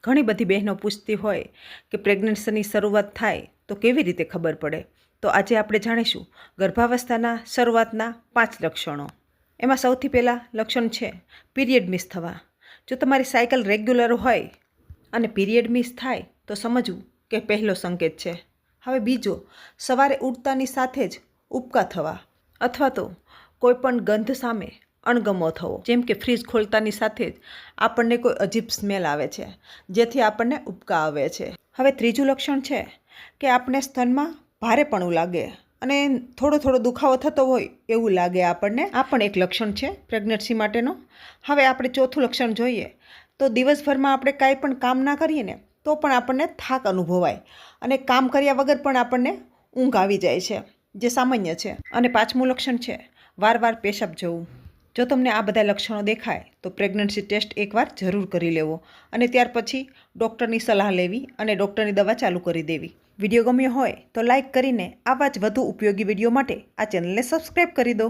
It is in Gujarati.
ઘણી બધી બહેનો પૂછતી હોય કે પ્રેગ્નન્સીની શરૂઆત થાય તો કેવી રીતે ખબર પડે. તો આજે આપણે જાણીશું ગર્ભાવસ્થાના શરૂઆતના 5 લક્ષણો. એમાં સૌથી પહેલાં લક્ષણ છે પીરિયડ મિસ થવા. જો તમારી સાયકલ રેગ્યુલર હોય અને પીરિયડ મિસ થાય તો સમજવું કે પહેલો સંકેત છે. હવે બીજો, સવારે ઉઠતાની સાથે જ ઉબકા થવા અથવા તો કોઈપણ ગંધ સામે અણગમો થવો, જેમ કે ફ્રીજ ખોલતાની સાથે જ આપણને કોઈ અજીબ સ્મેલ આવે છે જેથી આપણને ઉબકા આવે છે. હવે ત્રીજું લક્ષણ છે કે આપણે સ્તનમાં ભારેપણું લાગે અને થોડો દુખાવો થતો હોય એવું લાગે આપણને. આ પણ એક લક્ષણ છે પ્રેગ્નન્સી માટેનો. હવે આપણે ચોથું લક્ષણ જોઈએ તો દિવસભરમાં આપણે કાંઈ પણ કામ ના કરીએ ને તો પણ આપણને થાક અનુભવાય અને કામ કર્યા વગર પણ આપણને ઊંઘ આવી જાય છે, જે સામાન્ય છે. અને પાંચમું લક્ષણ છે વારવાર પેશાબ જવું. જો તમને આ બધા લક્ષણો દેખાય તો પ્રેગ્નન્સી ટેસ્ટ એકવાર જરૂર કરી લેવો અને ત્યાર પછી ડૉક્ટરની સલાહ લેવી અને ડૉક્ટરની દવા ચાલુ કરી દેવી. વિડીયો ગમ્યો હોય તો લાઇક કરીને આવા જ વધુ ઉપયોગી વિડીયો માટે આ ચેનલને સબસ્ક્રાઈબ કરી દો.